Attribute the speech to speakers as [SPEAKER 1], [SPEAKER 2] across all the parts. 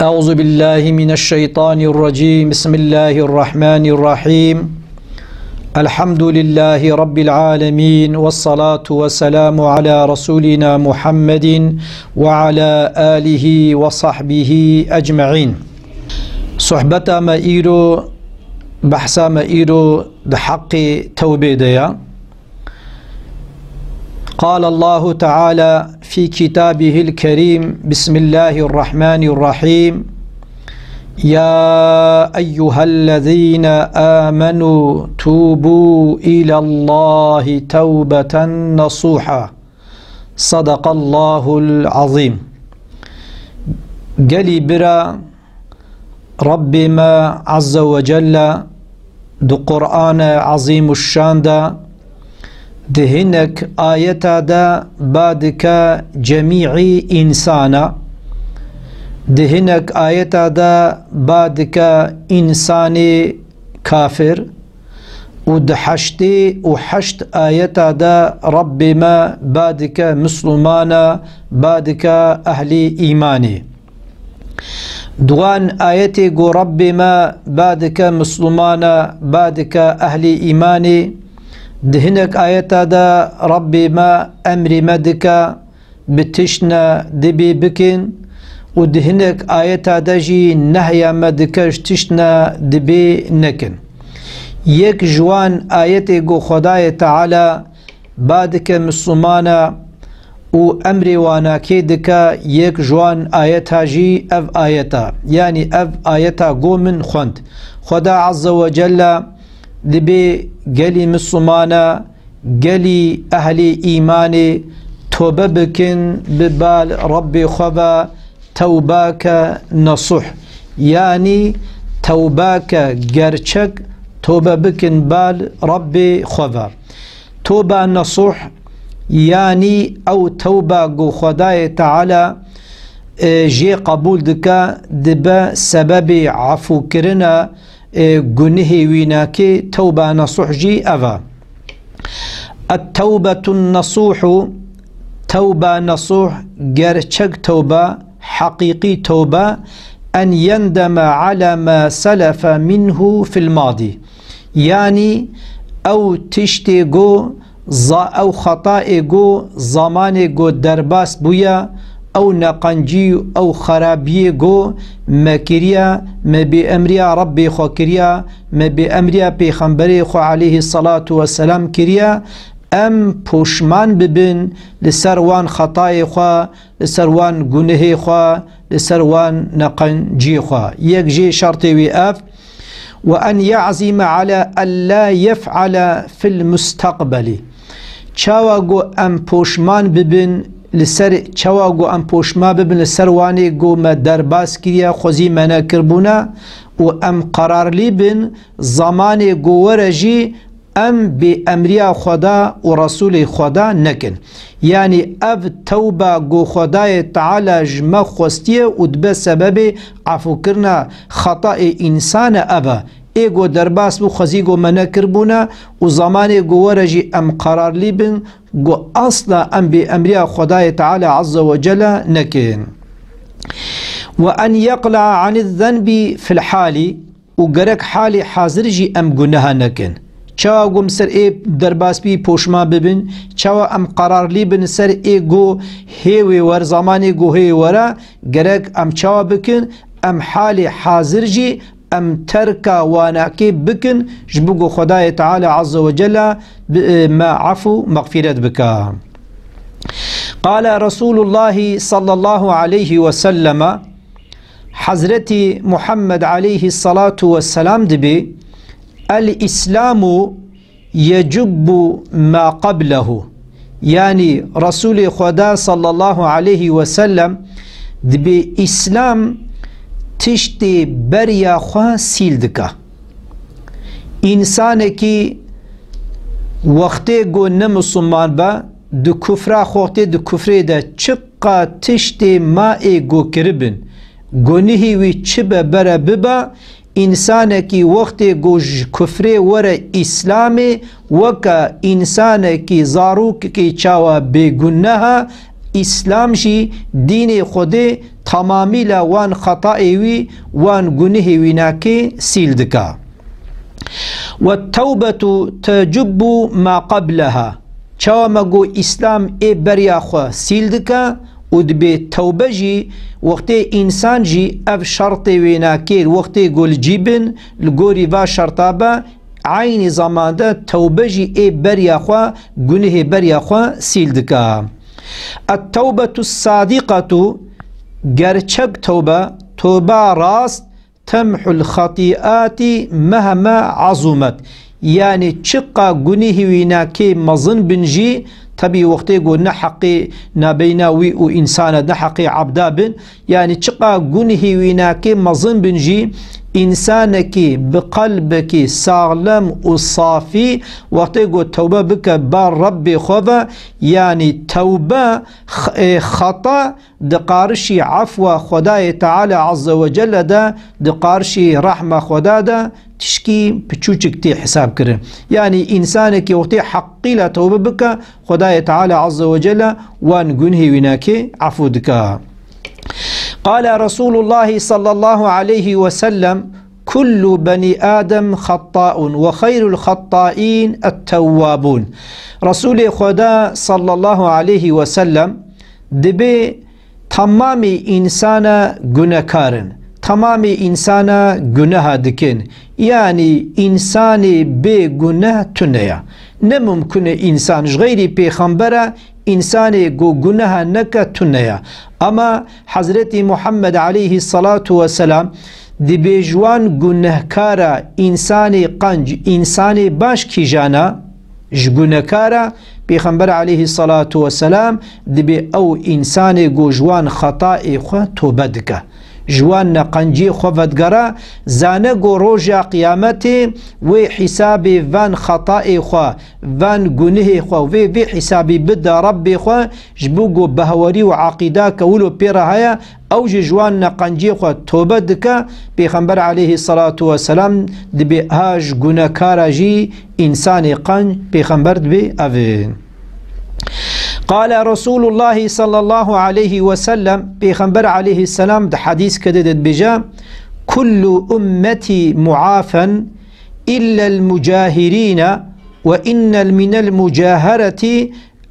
[SPEAKER 1] أعوذ بالله من الشيطان الرجيم. بسم الله الرحمن الرحيم. الحمد لله رب العالمين، والصلاة والسلام على رسولنا محمد وعلى آله وصحبه أجمعين. صحبتا ما إيرو بحثا ما إيرو بحق توبيديا. قال الله تعالى في كتابه الكريم: بسم الله الرحمن الرحيم. يا أيها الذين آمنوا توبوا إلى الله توبة نصوحا. صدق الله العظيم. قالي برا رب ما عز وجل دو قرآن عظيم الشان دا دهنك آيتا دا بعدك جميع إنسانا، دهنك آيتا دا بعدك إنسان كافر، ودحشتي وحشت آيتا دا رب ما بعدك مسلمانا بعدك أهل إيماني. دوان آيتي قو رب ما بعدك مسلمانا بعدك أهل إيماني. دهنك آياتا دا ربي ما أمري مدك بتشنا دبي بكن، ودهنك آياتا دا جي نهيا مدكش تشنا دبي نكن. يك جوان آياتي قو خداي تعالى بعدك مسلمانا وأمري وانا كيدك. يك جوان آياتا جي أف آياتا، يعني أف آياتا قو من خند خدا عز وجل دبي قالي مسلمانا قالي أهل إيماني توبة بكن ببال ربي خبا توباك نصح، يعني توباك قرشك توبة بكن بال ربي خبا. توبة نصح يعني أو توبة قو خداي تعالى جي قبول دكا دبا سبب عفو كرنا قنهي ويناكي توبة نصوح جي أفا. التوبة النصوح توبة نصوح قرشك توبة حقيقي توبة أن يندم على ما سلف منه في الماضي، يعني أو تشتيقو أو خطائقو زمانيقو درباس بويا أو نقنجي أو خرابي جو مكريا ما بأمريا ربي خو كريا ما بأمريا بيخنبري خو عليه الصلاة والسلام كريا، أم پوشمان ببن لسروان خطاي خو، لسروان گنه خو، لسروان نقنجي خو. يك جي شرطي ويقف: وأن يعزم على ألا يفعل في المستقبل. چاوغو أم پوشمان ببن لسر چواگو ام پوشما ببن لسر وانی گو ما درباس کریا خوزی منا کربونا، و ام قرار لی بن زمان گو ورجی ام بی امریا خدا و رسول خدا نکن. يعني اف توبه گو خدای تعالی جمع خوستیه و دبه سبب عفو کرنا خطا انسان ابا ایگو درباس بو خزیگو منه کربونا و زمان گو ورجی ام قرار لی بن گو اصلا ام بی امریا خدای تعالی عز وجل نکن. وأن يقلع عن الذنب في الحال، وقرك حالي حاضر جي ام گناه نکن. چاوا گم سر ای درباس بی پوشما ببن، چاوا ام قرار لی بن سر ای گو هیوی ور زمانی گو هیوی ورا گرک ام چاوا بکن ام حال حاضر جی ام تركا واناكي بكن جبوغو خداي تعالى عز وجل ما عفو مغفرت بكا. قال رسول الله صلى الله عليه وسلم، حضرتي محمد عليه الصلاة والسلام دبي: الإسلام يجب ما قبله. يعني رسول خدا صلى الله عليه وسلم دبي إسلام تشتی بریا خواه سیل دکا. انسان کی وقتی گو نمسلمان با دو کفره خوختی دو کفره دا چقا تشتی ما ای گو کربن گونهی وی چبه بره ببا. انسان کی وقتی گو کفره ور اسلام وکا انسان کی زاروک کی چاوا بگنه اسلام شي دين خود تمامی وان خطائي وي وان گنه ويناكي سيل دكا. والتوبة تجب ما قبلها چاوامگو اسلام ای بریا خو سیل دکا و دبی توبه جی وقتی انسان جی اف شرط ویناکیر وقتی گل جیبن لگوری و شرطابا عین زمان ده توبه جی ای بریا خو گنه بریا خو سیل دکا. التوبة الصادقة گرچک توبه راست تمحو الخطيئات مهما عظمت يعني چقا گنه ويناكي مظن بنجي تبي وقتي قو نحقي نابيناوي و انسان نحقي عبدا بن يعني چقا گنه ويناكي مظن بنجي انسانك بقلبك سالم و صافي وقتي قو توبه بك بار ربي خوبا يعني توبه خطا دقارشي عفو خداي تعالى عز وجل دا دقارشي رحمة خدا دا تشكي بچوچك تي حساب كرن يعني انسانك وقتي حقي لا توبه بك خداي تعالى عز وجل وان گنه ويناكي عفو دكا. قال رسول الله صلى الله عليه وسلم كل بني آدم خطاء وخير الخطائين التوابون. رسول خدا صلى الله عليه وسلم دبي تمام إنسان گناهكارن تمام إنسان گناه دكن يعني إنسان بي گناه تنيا نممكن إنسان غير پیغمبر إنسان گناه نكا تنيا. أما حضرت محمد عليه الصلاة والسلام دي بيجوان گناهكارا إنسان قنج إنسان باش كي جانا گناهكارا پیغمبر عليه الصلاة والسلام دي بي أو إنسان جوان خطائي خو توبه دكا جوان نقنجي خوفتگرا زانگو روژا قیامتی و حسابی وان خطائی خوا وان گنه خوا و حسابی بد ربی خوا جبوگو بهوری و عقیده کولو پیره هیا او جوان نقنجي خو توبه دکا پیغمبر عليه الصلاة والسلام دبي هاج گناهکار جي انسان قنج پیغمبر دبي اوین. قال رسول الله صلى الله عليه وسلم پیغمبر عليه السلام ده حديث كدد بجا كل أمتي معافا إلا المجاهرين وإن من المجاهرة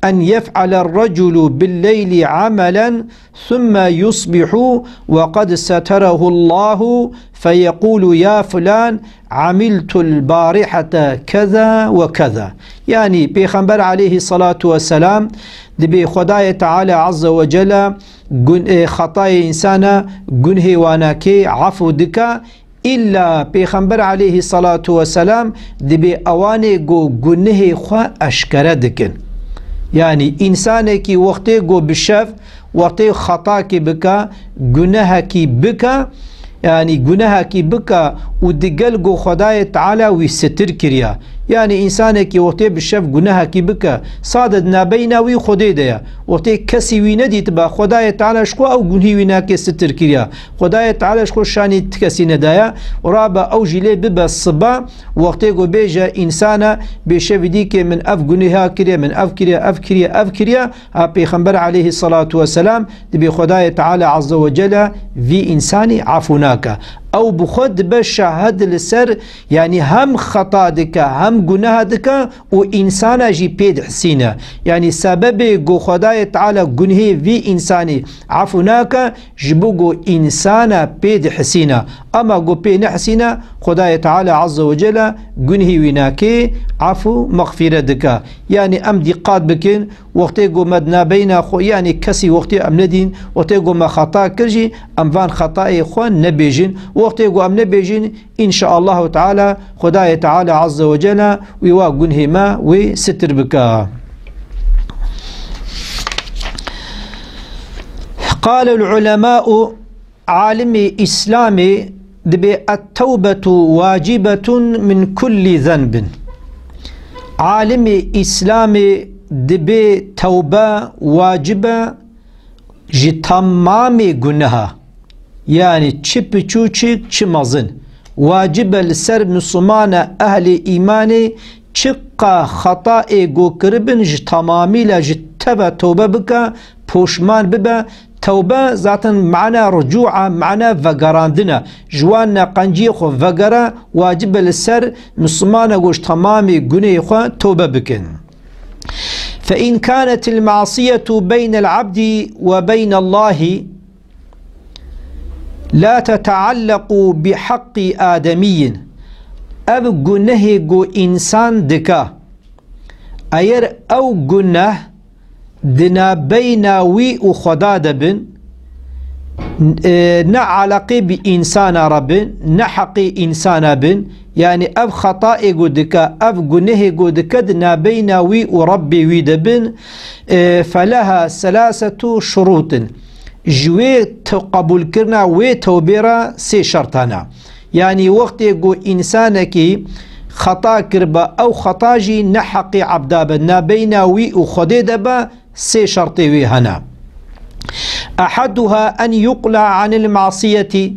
[SPEAKER 1] أن يفعل الرجل بالليل عملا ثم يصبح وقد ستره الله فيقول يا فلان عملت البارحة كذا وكذا. يعني پیغمبر عليه الصلاة والسلام دبي خداي تعالى عز وجل خطايا إنسانا گنه واناكي عفو دكا إلا پیغمبر عليه الصلاة والسلام دبي اواني گنه خو اشكره دكن. يعني إنسانك وقتي قو بشف وقتي خطاك بكا گناهك بكا يعني گناهك بكا ودقل قو خداي تعالى ويستر كريا. يعني إنسانك وقتي بشف گناهك بكا صادد نابينا وي خدي ديا وقتي كسي ويندي تبا خداي تعالى شكو أو گنهي ويناك ستر كريا خداي تعالى شكو شاني تكسي ندايا ورابا أو جلي ببا الصبا وقتي قو بيجا إنسانا بشف ديك من أف گناها كريا من أف كريا أف كريا أف كريا بيغمبر عليه الصلاة والسلام دبي خداي تعالى عز وجل في إنساني عفوناك او بخود بشهد لسر يعني هم خطا دكا هم گناه دكا و انسان جي بيد حسينه يعني سبب گو خداي تعالى گنه في انساني عفوناك جبوگو انسان بيد حسينه اما گو بيد حسينه خداي تعالى عز وجل گنه ويناكي عفو مغفرة دكا. يعني ام دقات بكن وقتي گو مدنا بين خو يعني كسي وقتي ام ندين وقتي گو ما خطا كرجي ام فان خطاي خو نبيجن وقتي قو أم نبيجين إن شاء الله تعالى خداي تعالى عز وجل ويوا گنه ما وستر بكا. قال العلماء عالم إسلامي دبي التوبة واجبة من كل ذنب. عالم إسلامي دبي توبة واجبة جي تمام گنها يعني چه بچوچك چه مزن واجب لسر مسلمان اهل ايماني چقا خطا گو کربن ج تمامی لج تبا توبه بکا پوشمان ببا توبة ذاتا معنا رجوع معنا فقراندنا جوانا قنجيخو فقرا واجب للسر مسلمان وش تمامي قنيخو توبة بكن. فإن كانت المعصية بين العبد وبين الله لا تتعلق بحق آدمي أب قنه قو إنسان دكا أير أو قنه دنا بيناوي وخدا دبن نعلقي بإنسان رب نحقي إنسان بن يعني أب خطائي قدك أب قنه قدك دنا بيناوي وربي ويدبن فلها 3 شروط جوي تقبل كرنا وتوبيرا 3 شرطنا يعني وقت يقول إنسانك خطا كربا أو خطاجي نحقي عبدابا نابيناوي وخدي دبا 3 شرطي هنا. أحدها أن يقلع عن المعصية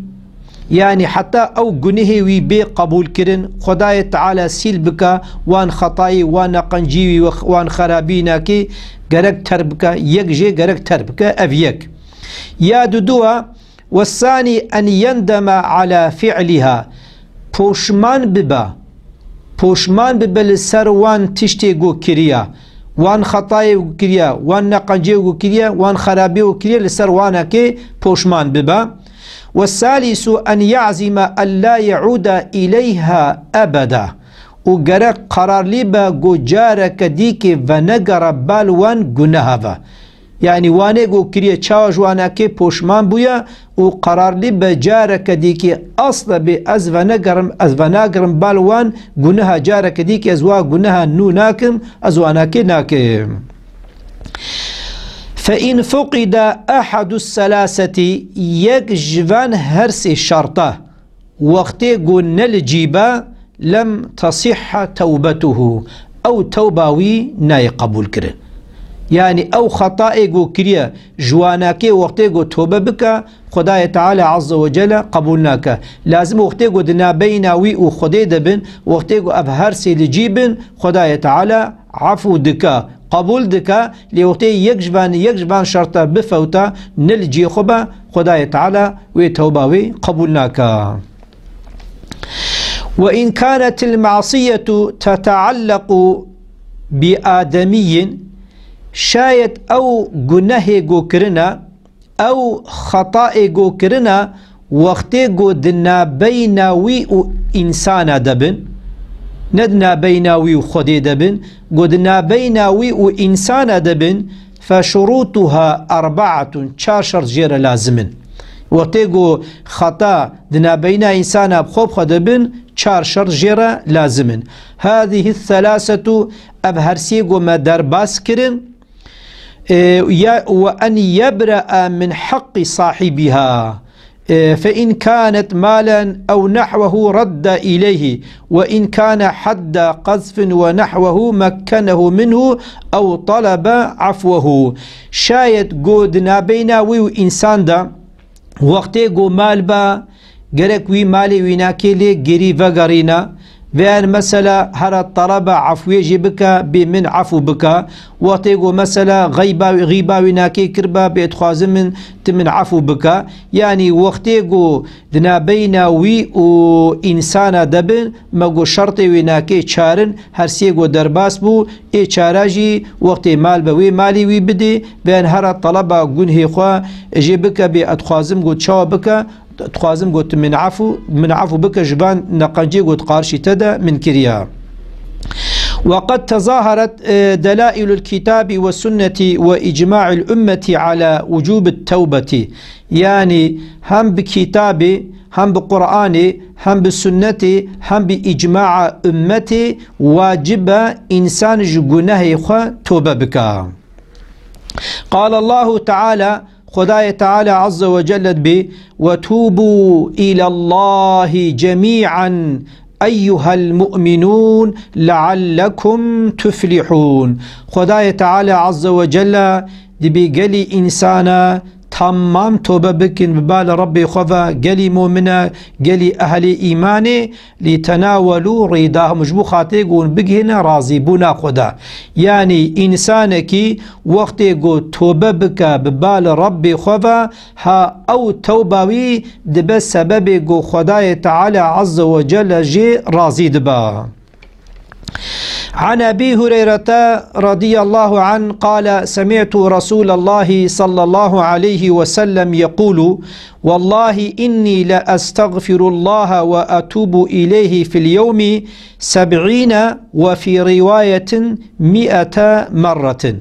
[SPEAKER 1] يعني حتى أو قنه ويبي قبول كرن خداي تعالى سيلبك وان خطاي وان قنجيوي وان خرابينك قرق تربك يكجي قرق تربك أفيك يا دودوا. والثاني أن يندم على فعلها پوشمان ببا لسر وان تشتي قو كريا وان خطاي قو كريا وان نقنجي قو كريا وان خرابي قو كريا لسر وانا كي پوشمان ببا. والثالث أن يعزم أن لا يعود إليها أبدا وقرق قرار لبا قو جارك ديك ونقر بالوان قنهها يعني وانه قو كريا چاوش وانا كي پوشمان بويا وقرار لبا جارك ديك أصلا بأز ونقرم بالوان قنها جارك ديك أزوا قنها نو ناكم أزوانا كي ناكم. فإن فقد أحد الثلاثة يجبان هرس شرطه وقت قلنا الجيبا لم تصح توبته أو توباوي ناي قبول كرن يعني أو خطائي قو كريا جواناكي وقت قو توبة بك خداي تعالى عز وجل قبولناك لازم وقت قو دنا بيناوي وخدي دبن وقت قو أبهرسي لجيبن خداي تعالى عفو دكا قبول دكا لوقتي يجبان شرطة بفوتا نلجي خبا خداي تعالى وتوباوي قبولناك. وإن كانت المعصية تتعلق بآدمي شايد أو جنه جو كرنا أو خطأ جو كرنا وقت جو دنا بيناوي إنسان دبن ندنا بيناوي وخدي دبن قدنا بيناوي وإنسان دبن فشروطها 4 شرط جير لازمن وقتيقو خطا دنا بينا إنسان بخوب خدبن 4 شرط جير لازمن. هذه 3 أبهرسيقو ما درباس كرن وأن يبرأ من حق صاحبها فإن كانت مالا أو نحوه رد إليه وإن كان حد قذف ونحوه مكنه منه أو طلب عفوه. شايد قود نابينا ويو إنسان دا وقتي قو مال با قرق وي مالي ويناكي لي قري فقرينا بأن مثلا هر طلب عفوي جبك بمن عفو بك وطيقو مثلا غيبا وناكي كربا بيتخواز من عفو بك يعني وقتيقو دنا بينا وي و إنسان دبن مقو شرطي وناكي چارن هرسيقو درباس بو اي چاراجي وقتي مال بوي مالي وي بدي بأن هر طلب قنهي خوا جبك بيتخوازم قو چاو بك تخوازم قلت من عفو بك جبان نقنجي قلت قارشي تدا من كريا. وقد تظاهرت دلائل الكتاب والسنة وإجماع الأمة على وجوب التوبة يعني هم بكتابي هم بقرآني هم بالسنة هم بإجماع أمتي واجب إنسان جناه خوا توبة بك. قال الله تعالى خداي تعالى عز وجل بي وتوبوا إلى الله جميعا أيها المؤمنون لعلكم تفلحون. خداي تعالى عز وجل دبي قلي إنسانا تمام توبة بكن ببال ربي خفا قلي مؤمنة قلي أهل إيماني لتناولوا ريداه مجبو خاطيقون بقهنا راضي بنا خدا يعني إنسانك وقت يقول توبة بك ببال ربي خفا ها أو توبوي دب سبب يقول خداي تعالى عز وجل جي راضي دبا. عن أبي هريرة رضي الله عنه قال سمعت رسول الله صلى الله عليه وسلم يقول والله إني لأستغفر الله وأتوب إليه في اليوم 70 وفي رواية 100 مرة.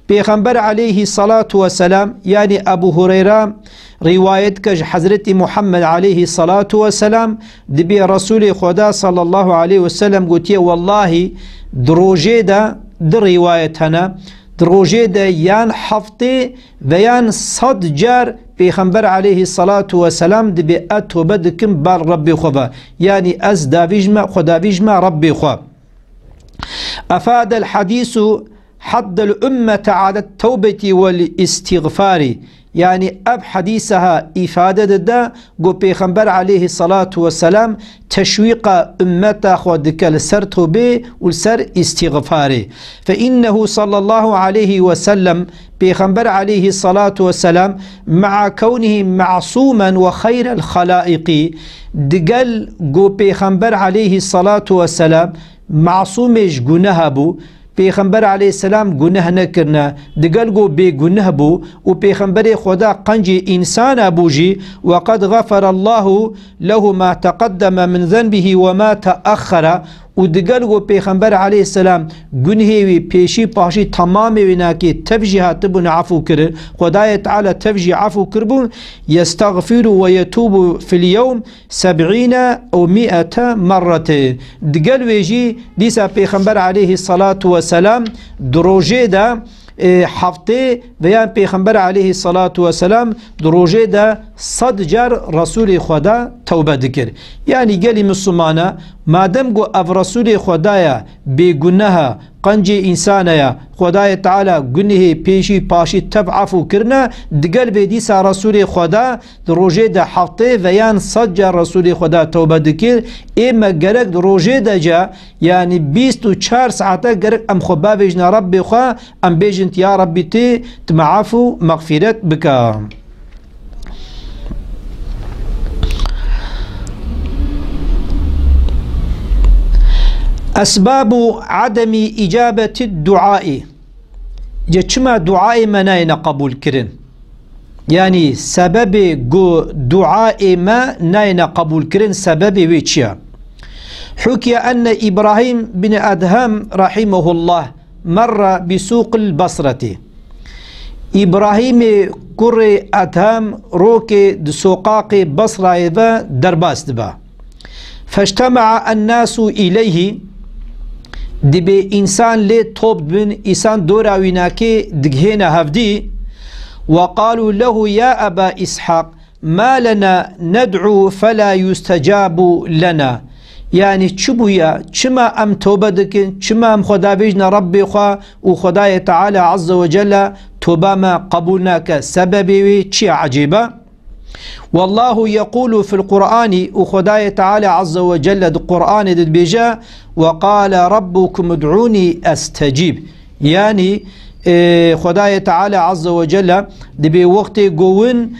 [SPEAKER 1] پیغمبر عليه الصلاة والسلام يعني أبو هريرة رواية كج حضرت محمد عليه الصلاة والسلام دبي رسول خدا صلى الله عليه وسلم قلت والله دروجه دا در رواية هنا دروجه دا يان حفظي ويان صد جار پیغمبر عليه الصلاة والسلام دبي أتوبة دكم بال ربي خوا يعني أز داويجما خداويجما ربي خوا. أفاد الحديث حد الأمة على التوبة والاستغفار يعني أب حديثها إفادة دا قو بيخنبر عليه الصلاة والسلام تشويق أمتا خودك لسر توبة ولسر استغفار فإنه صلى الله عليه وسلم بيخنبر عليه الصلاة والسلام مع كونه معصوما وخير الخلائق دقل قو بيخنبر عليه الصلاة والسلام معصومش قنها بو پیغمبر علیه السلام گناه نکرنا دگل گو بی گناه بو و پیغمبر خدا قنج انسان بوجی وقد غفر الله له ما تقدم من ذنبه وما تأخر و دگل گو پیغمبر علیه السلام گناهی وی پیشی پاشی تمام وینا که تفجیحات بون عفو کرد خدای تعالی تفجیح عفو کربون يستغفر ويتوب في اليوم 70 أو 100 مرة دگل ویجی دیسا پیغمبر علیه الصلاة والسلام دروجه دا حفظه ویان پیغمبر علیه الصلاة والسلام دروجه دا 100 جار رسول خدا توبه دکر يعني قالي مسلمانا مادم قو اف رسول خدايا بگناها قنج انسانيا خداي تعالى گنه پیشی پاشی تبعفو کرنا دقل بديسا رسول خدا دروجه دا حفظه ويان 100 جار رسول خدا توبه دکر اما گرک دروجه دا جا يعني 24 ساعتا گرک ام خبا بجنا ربي خوا ام بجنت يا ربي تي تمعفو مغفرت بكا. أسباب عدم إجابة الدعاء جتشما دعاء مناين قبول كرن يعني سبب دعاء ما ناين قبول كرن سبب ويتشيا. حكي أن إبراهيم بن أدهم رحمه الله مر بسوق البصرة إبراهيم كر أدهم روك دسوقاق بصرة درباس دبا فاجتمع الناس إليه دبي إنسان لي توب بن إنسان دورا ويناكي دقهينا هفدي وقالوا له يا أبا إسحاق ما لنا ندعو فلا يستجاب لنا يعني چبويا چما أم توبة دكن چما أم خدا بيجنا ربي خوا وخداي تعالى عز وجل توبة ما قبولناك سببي چي عجيبة والله يقول في القرآن وخداي تعالى عز وجل القرآن بيجا وقال ربكم ادعوني استجيب يعني خداي تعالى عز وجل دبي وقت قوون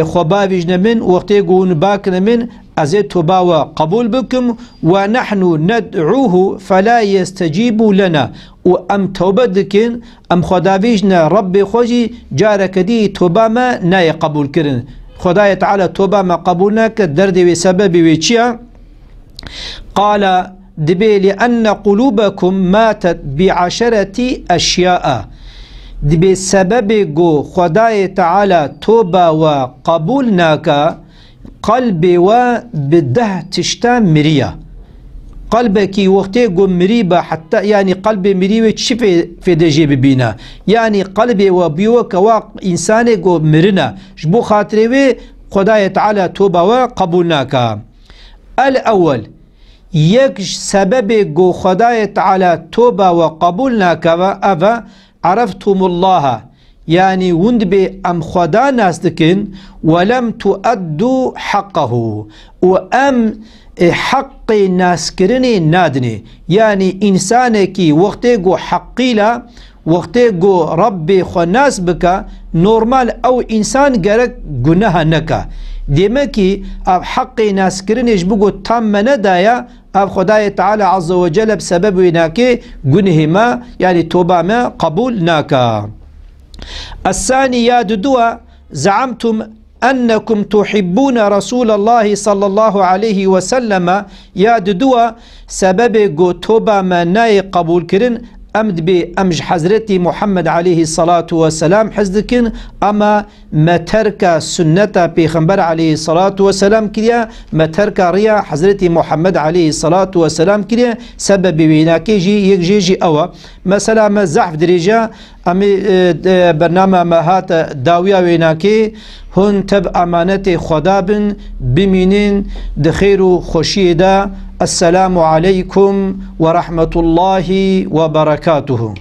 [SPEAKER 1] خبابجنا من وقت قوون باكنا من أزيد توبا قبول بكم ونحن ندعوه فلا يستجيب لنا وأم توبدكن أم خدابيجنا ربي خوجي جارك دي توبا ما ناي قبول كرن خداي تعالى توبا ما قبولناك درد وسبب ويتشيا قال دبي لأن قلوبكم ماتت ب10 أشياء دبي سبب جو خداي تعالى توبا وقبولناك قلبي وبده تشتا مريا قلبك وقتي قم مريبا حتى يعني قلبي مريبا تشفي في دجي ببينا يعني قلبي وبيوك واق إنساني قم مرنا جبو خاطري خداي تعالى توبا وقبولناك. الأول يكش سبب قو خداي تعالى توبا وقبولناك أفا عرفتم الله يعني وند بي ام خدا ناس دكن ولم تؤدوا حقه وام حق ناس كرني نادني يعني انسانكي وقتي جو حقيلا وقتی گو رب خو ناس بکا نورمال او انسان گرک گناه نکا دیمه کی اب حق ناس کرنش بگو تم ندایا اب خدای تعالی عز و جل بسبب ویناکی گناه ما يعني توبه ما قبول ناكا. الثاني يا دوا زعمتم أنكم تحبون رسول الله صلى الله عليه وسلم يا دوا سبب گو توبه ما ناي قبول کرن امد بي امج حضرتي محمد عليه الصلاة والسلام حزدكن اما ما ترك سنة بيخنبر عليه الصلاة والسلام كريا ما ترك ريا حضرتي محمد عليه الصلاة والسلام كريا سبب بيناكي جي يجي اوا مثلا ما زحف درجة امي برنامج ما هات داوية ويناكي هن تب امانت خدا بن بمينين دخير خوشيدا. السلام عليكم ورحمة الله وبركاته.